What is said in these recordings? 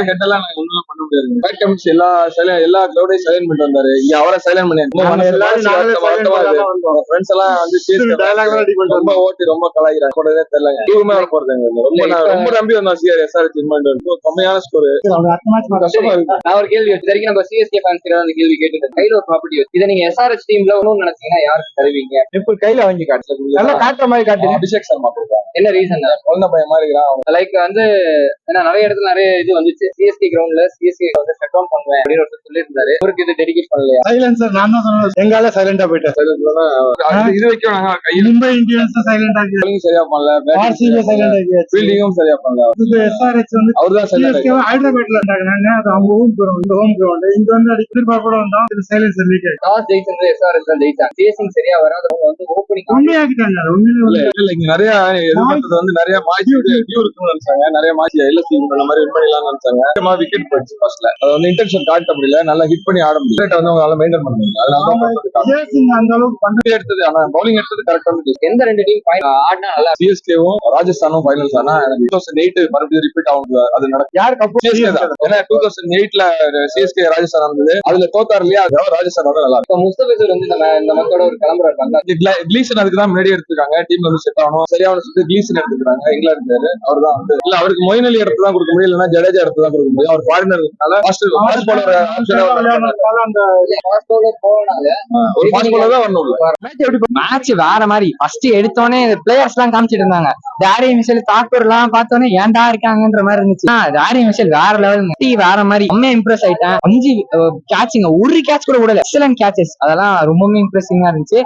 Head எல்லாம் ஒண்ணும் பண்ண முடியாது. பேட் கமிட்ஸ் எல்லா கிளவுடையும் சைலண்ட் பண்ணிட்டு வந்தாரு. இங்க அவரை சைலண்ட் பண்ணி ஃப்ரெண்ட்ஸ் எல்லாம் வந்து ரொம்ப ஓட்டி ரொம்ப கலாய்க்கிறாங்க. போட்டதே தெரியல. தூரமே வர போறது ரொம்ப நம்பி வந்தோம். கம்மியான ஸ்கோர். நான் ஒரு கேள்வி வரைக்கும் நம்ம சிஎஸ்கே ஃபேன்ஸ் அந்த கேள்வி கேட்டு கையில ஒரு ப்ராப்பர்ட்டி இதை நீங்க எஸ்ஆர்எச் டீம்ல ஒன்னும் நினைச்சீங்கன்னா யாருக்கு தருவீங்க? இப்ப கையில வாங்கி காட்டுற மாதிரி காட்டு. அபிஷேக் சர்மா என்ன ரீசன்? குழந்தை பையன் மாதிரி இருக்கிறான். லைக் வந்து ஏன்னா நிறைய இடத்துல நிறைய இது வந்துச்சு. சிஎஸ்கே கிரவுண்ட்ல சிஎஸ்கே வந்து ஷட் டவுன் பண்ணுவேன் அப்படின்னு ஒருத்தர் சொல்லி இருந்தாரு. அவருக்கு இது டெடிகேட் பண்ணலையா? சைலன்சர் நான் தான் சொன்னேன். எங்கால சைலண்டா போயிட்டேன். இது வரைக்கும் நாங்க மும்பை இந்தியன்ஸ் சைலண்டா சரியா பண்ணல. ஃபீல்டிங்கும் சரியா பண்ணல. எஸ்ஆர்எச் வந்து அவர்தான் சைலண்டா. ஹைதராபாத்ல இருந்தாங்க. அது அவங்க ஹோம் கிரவுண்ட். இங்க வந்து எதிர்பார்ப்போட வந்தோம். இது சைலன்சர் லீக் ஆயிடுச்சு. டாஸ் ஜெயிச்சது எஸ்ஆர்எச் தான் ஜெயிச்சாங்க. சேசிங் சரியா வராதவங்க வந்து ஓப்பனிங் உண்மையாக்கிட்டாங்க. உண்மையிலே இல்ல இங்க நிறைய எதிர்பார்த்தது வந்து நிறைய மாச்சி வியூ இருக்குன்னு நினைச்சாங்க. நிறைய மாச்சி எல்எஸ்சி இந்த மாதிரி வின் பண்ணலாம் நினைச்சாங்க. விக்கெட் போயிடுச்சு ஃபர்ஸ்ட்ல. அது வந்து இன்டென்ஷன் காட்ட முடியல. நல்லா ஹிட் பண்ணி ஆட முடியல. வந்து அவங்களால மெயின்டைன் பண்ண முடியல. அதனால அந்த அளவுக்கு பண்ணி எடுத்தது. ஆனா பவுலிங் எடுத்தது கரெக்டா இருந்துச்சு. எந்த ரெண்டு டீம் ஆடினா நல்லா? சிஎஸ்கேவும் ராஜஸ்தானும் ஃபைனல்ஸ். ஆனா 2008 மறுபடியும் ரிப்பீட் ஆகும். அது நடக்கும். யாரு கப்பு? சிஎஸ்கே தான். ஏன்னா 2008ல சிஎஸ்கே ராஜஸ்தான் இருந்தது. அதுல தோத்தார் இல்லையா? ராஜஸ்தானோட நல்லா இருக்கும். முஸ்தபிசூர் வந்து இந்த மக்களோட ஒரு கிளம்புறாரு. கிளீசன் அதுக்கு தான் முன்னாடி எடுத்துருக்காங்க. டீம்ல வந்து செட் ஆகணும். சரியான சுத்தி கிளீசன் எடுத்துக்கிறாங்க. இங்கிலாந்து இருக்காரு. அவர் தான் வந்து இல்ல அவருக்கு மொயின் அலி இடத்துல தான் கொடுக்க முடியும். இல்லைன்னா ஜடேஜா இடத்துல தான் கொடுக்க முடியும். அவர் ஃபாரினர் மேட்ச் வேற மாதிரி. ஃபர்ஸ்ட் எடுத்தோடனே பிளேயர்ஸ் எல்லாம் காமிச்சிட்டு இருந்தாங்க. டாரி மிஷல் தாக்கூர் எல்லாம் பார்த்தோன்னே ஏன்டா இருக்காங்கன்ற மாதிரி இருந்துச்சு. டாரி மிஷல் வேற லெவல். வேற மாதிரி ரொம்ப இம்ப்ரெஸ் ஆயிட்டேன். 5 கேட்சுங்க. ஒரு கேட்ச் கூட விடல. எக்ஸலன்ட் கேட்சஸ். அதெல்லாம் ரொம்பவே இம்ப்ரெசிங்கா இருந்துச்சு.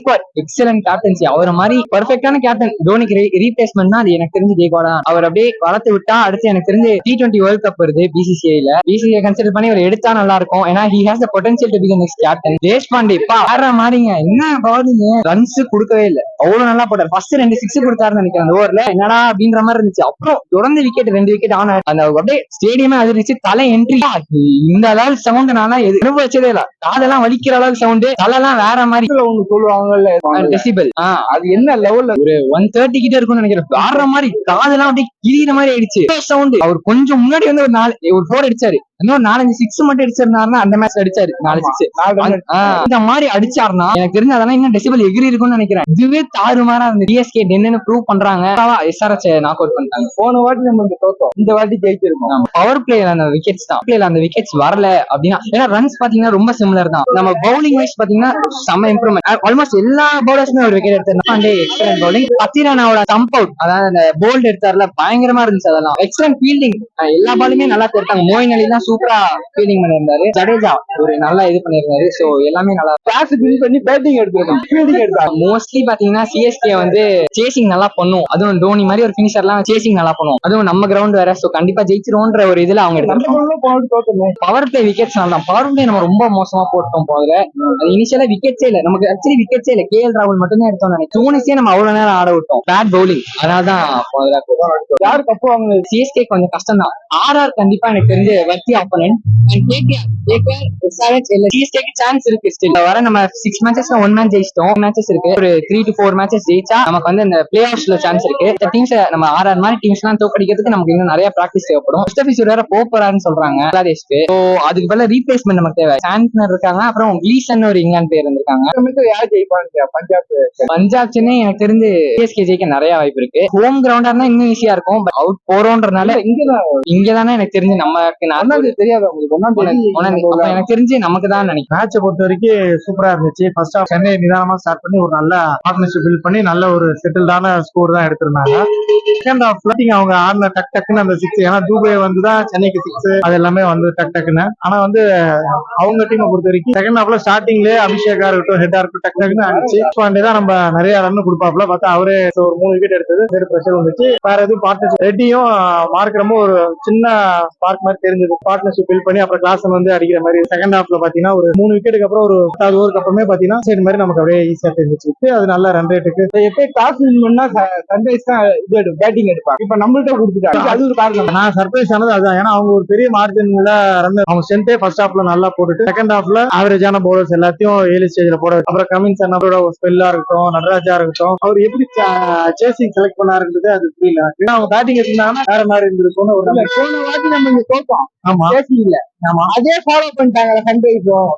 Excellent captaincy. அவர் மாதிரி பெர்ஃபெக்டான கேப்டன். தோனிக்கு ரீப்ளேஸ்மெண்ட் தான் அது எனக்கு தெரிஞ்சு கேக்வாடா. அவர் அப்படியே வளர்த்து விட்டா அடுத்து எனக்கு தெரிஞ்சு T20 வேர்ல்ட் கப் வருது பிசிசிஐல. பிசிசிஐ கன்சிடர் பண்ணி அவர் எடுத்தா நல்லா இருக்கும். ஏன்னா he has the potential to be the next captain. Deshpande ஆடுற மாதிரிங்க. என்ன பாருங்க ரன்ஸ் கொடுக்கவே இல்லை. அவ்வளவு நல்லா போட்டார். ஃபர்ஸ்ட் 2 6 கொடுத்தாருன்னு நினைக்கிறேன் அந்த ஓவர்ல. என்னடா அப்படின்ற மாதிரி இருந்துச்சு. அப்புறம் தொடர்ந்து விக்கெட் 2 விக்கெட் ஆன அந்த அப்படியே ஸ்டேடியமே அதிர்ச்சி. தலை என்ட்ரி இந்த அளவு சவுண்ட் நான் அனுபவிச்சதே இல்ல. காதெல்லாம் வலிக்கிற அளவுக்கு சவுண்ட். தலைலாம் வேற மாதிரி சொல்லுவாங்க. டெசிபல் அது என்ன லெவல்ல ஒரு 130 கிட்ட இருக்கும்னு நினைக்கிறேன். வேற மாதிரி காதெல்லாம் அப்படியே கிழிகிற மாதிரி ஆயிடுச்சு சவுண்ட். அவர் கொஞ்சம் முன்னாடி வந்து ஒரு 4 அடிச்சாரு. இன்னும் 4-5 6 மட்டும் அடிச்சிருந்தாருன்னா அந்த மேட்ச் அடிச்சாரு 4 6. இந்த மாதிரி அடிச்சாருன்னா எனக்கு தெரிஞ்சு அதெல்லாம் இன்னும் டெசிபல் எகிரி இருக்கும்னு நினைக்கிறேன். இதுவே தாறுமாறா அந்த சிஎஸ்கே என்னன்னு ப்ரூவ் பண்றாங்க. எஸ்ஆர்எச் நாக் அவுட் பண்ணிட்டாங்க. போன வாட்டி நம்ம தோத்தோம். இந்த வாட்டி ஜெயிச்சிருக்கோம். பவர் பிளேல அந்த விக்கெட்ஸ் தான். பிளேல அந்த விக்கெட்ஸ் வரல அப்படின்னா ஏன்னா ரன்ஸ் பாத்தீங்கன்னா ரொம்ப சிமிலர் தான். நம்ம பவுலிங் வைஸ் பாத்தீங்கன்னா செம்ம இம்ப்ரூவ்மெண்ட். ஆல்மோஸ்ட் எல்லா பவுலர்ஸுமே ஒரு விக்கெட் எடுத்தாங்க. Excellent bowling. பத்திரானாவோட ஸ்டம்ப் அவுட் அதாவது அந்த போல்ட் எடுத்தாருல பயங்கரமா இருந்துச்சு. அதெல்லாம் எக்ஸலன்ட் ஃபீல்டிங். எல்லா பாலுமே நல்லா எடுத்தாங்க. மோயின் அலி தான் சூப்பரா ஃபீல்டிங் பண்ணிருந்தாரு. ஜடேஜா ஒரு நல்லா இது பண்ணிருந்தாரு. சோ எல்லாமே நல்லா கிளாஸ் பில் பண்ணி பேட்டிங் எடுத்தாங்க. மோஸ்ட்லி பாத்தீங்கன்னா சிஎஸ்கே வந்து சேசிங் நல்லா பண்ணும். அதுவும் தோனி மாதிரி ஒரு பினிஷர்லாம் சேசிங் நல்லா பண்ணும். அதுவும் நம்ம கிரவுண்ட் வேற. சோ கண்டிப்பா ஜெயிச்சிருவோன்ற ஒரு இதுல அவங்க எடுத்தாங்க. பவர் பிளே விக்கெட்ஸ் தான். பவர் பிளே நம்ம ரொம்ப மோசமா போட்டோம் போதுல. இனிஷியலா விக்கெட்ஸே இல்ல நமக்கு. ஆக்சுவலி விக்கெட்ஸே இல்ல. KL ராகுல் மட்டும் தான் எடுத்தோம் நினைக்கிறேன். தோனிஸே நம்ம அவ்வளவு நேரம் ஆட விட்டோம். Bad bowling. அதனாலதான் யாரு கப்பு வாங்க. சிஎஸ்கே கொஞ்சம் கஷ்டம் தான். RR கண்டிப்பா எனக்கு தெரிஞ்சு வர்த்தி ஆப்போனன்ட். சான்ஸ் இருக்கு. ஸ்டில் வர நம்ம 6 மேட்சஸ்ல 1 மேட்ச் ஜெயிச்சிட்டோம். மேட்சஸ் இருக்கு. ஒரு 3 to 4 மேட்சஸ் ஜெயிச்சா நமக்கு வந்து இந்த பிளே ஆஃப்ஸ்ல சான்ஸ் இருக்கு. இந்த டீம்ஸ் நம்ம RR மாதிரி டீம்ஸ் எல்லாம் தோக்கடிக்கிறதுக்கு நமக்கு இன்னும் நிறைய பிராக்டிஸ் தேவைப்படும். முஸ்தபிசூர் வேற போறாருன்னு சொல்றாங்க பங்களாதேஷ்க்கு. ஸோ அதுக்கு பதிலா ரீப்ளேஸ்மெண்ட் நமக்கு தேவை. சாண்ட்னர் இருக்காங்க. அப்புறம் கிளீசன் ஒரு இங்கிலாந்து பேர் இருந்திருக்காங்க. யார் ஜெயிப்பாங்க? பஞ்சாப் சென்னை எனக்கு தெரிஞ்சு சிஎஸ்கே ஜெயிக்க நிறைய வாய்ப்பு இருக்கு. ஹோம் கிரவுண்டா இருந்தா இன்னும் ஈஸியா இருக்கும். அவுட் போறோன்றனால இங்கதானே எனக்கு தெரிஞ்சு நமக்கு தெரியாது. எனக்கு தெரிஞ்சு நமக்கு தான் நினைக்கிறேன். மேட்சை பொறுத்த வரைக்கும் சூப்பரா இருந்துச்சு. ஃபர்ஸ்ட் ஆஃப் சென்னை நிதானமா ஸ்டார்ட் பண்ணி ஒரு நல்ல பார்ட்னர்ஷிப் பில்ட் பண்ணி நல்ல ஒரு செட்டில்டான ஸ்கோர் தான் எடுத்திருந்தாங்க. செகண்ட் ஆஃப் அவங்க ஆடின டக்குன்னு அந்த 6. ஏன்னா தூபே வந்துதான் சென்னைக்கு 6 அது எல்லாமே வந்து டக்குன்னு. ஆனா வந்து அவங்க டீமை பொறுத்த வரைக்கும் செகண்ட் ஹாஃப்ல ஸ்டார்டிங்லேயே அபிஷேகா இருக்கட்டும் ஹெட்டா இருக்கட்டும் டக்குன்னு ஆனிச்சு. பாண்டே தான் நம்ம நிறைய ரன் கொடுப்பாப்ல. பார்த்தா அவரே ஒரு 3 விக்கெட் எடுத்தது. பிரஷர் வந்துச்சு. வேற எதுவும் பார்ட்னர்ஷிப் ரெட்டியும் மார்க் ரொம்ப ஒரு சின்ன ஸ்பார்க் மாதிரி தெரிஞ்சது. பார்ட்னர்ஷிப் பில்ட் பண்ணி அப்புறம் கிளாஸ் வந்து அடிக்கிற மாதிரி செகண்ட் ஹாஃப்ல பாத்தீங்கன்னா ஒரு 3 விக்கெட்டுக்கு அப்புறம் ஒரு 10 ஓவருக்கு அப்புறமே பாத்தீங்கன்னா சைடு மாதிரி நமக்கு அப்படியே ஈஸியா தெரிஞ்சிச்சு. அது நல்ல ரன் ரேட்டுக்கு எப்போ டாஸ் வின் பண்ணா சன்ரைஸ் தான் இது பேட்டிங் எடுப்பாங்க. இப்ப நம்மள்ட்ட கொடுத்துட்டாங்க, அது ஒரு காரணம். நான் சர்ப்ரைஸ் ஆனது அதுதான். ஏன்னா அவங்க ஒரு பெரிய மார்ஜின்ல ரன் அவங்க ஸ்ட்ரென்த்தே ஃபர்ஸ்ட் ஹாஃப்ல நல்லா போட்டுட்டு செகண்ட் ஹாஃப்ல ஆவரேஜான பவுலர்ஸ் எல்லாத்தையும் ஏர்லி ஸ்டேஜ்ல போட அப்புறம் கமின்ஸ் அண்ணாவோட ஸ்பெல்லா இருக்கட்டும், நடராஜா இருக்கட்டும், அவர் எப்படி சேசிங் செலக்ட் பண்ணாருன்றது அது புரியல. ஏன்னா அவங்க பேட்டிங் இருந்தாங்கன்னா வேற மாதிரி இருந்திருக்கும்னு ஒரு போன வாட்டி நம்ம இங்க தோத்தோம். ஆமா இல்ல அதே ஃபாலோ பண்ணிட்டாங்க சன்ரைஸும்.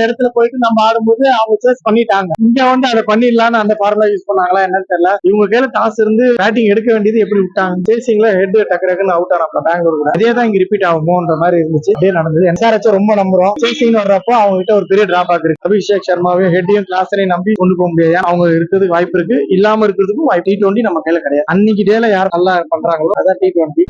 இடத்துல போயிட்டு நம்ம ஆடும்போது அவங்க சேஸ் பண்ணிட்டாங்க. இங்க வந்து அதை பண்ணிடலாம்னு அந்த ஃபார்முலா யூஸ் பண்ணாங்களா என்னன்னு தெரியல. இவங்க கையில டாஸ் இருந்து பேட்டிங் எடுக்க வேண்டியது எப்படி விட்டாங்க. சேசிங்ல ஹெட் டக்குன்னு அவுட் ஆனாப்ல பெங்களூர் கூட. அதே தான் இங்க ரிப்பீட் ஆகுமோன்ற மாதிரி இருந்துச்சு. இதே நடந்தது. எஸ்ஆர்எச் ரொம்ப நம்புறோம். சேசிங் வர்றப்போ அவங்க கிட்ட ஒரு பெரிய டிராபேக் இருக்கு. அபிஷேக் சர்மாவையும் ஹெட்டையும் கிளாஸரையும் நம்பி கொண்டு போக முடியாது. அவங்க இருக்கிறதுக்கு வாய்ப்பு இருக்கு, இல்லாம இருக்கிறதுக்கும் வாய்ப்பு. T20 நம்ம கையில கிடையாது. அன்னைக்கு டேல யார் நல்லா பண்றாங்களோ அதான் T20.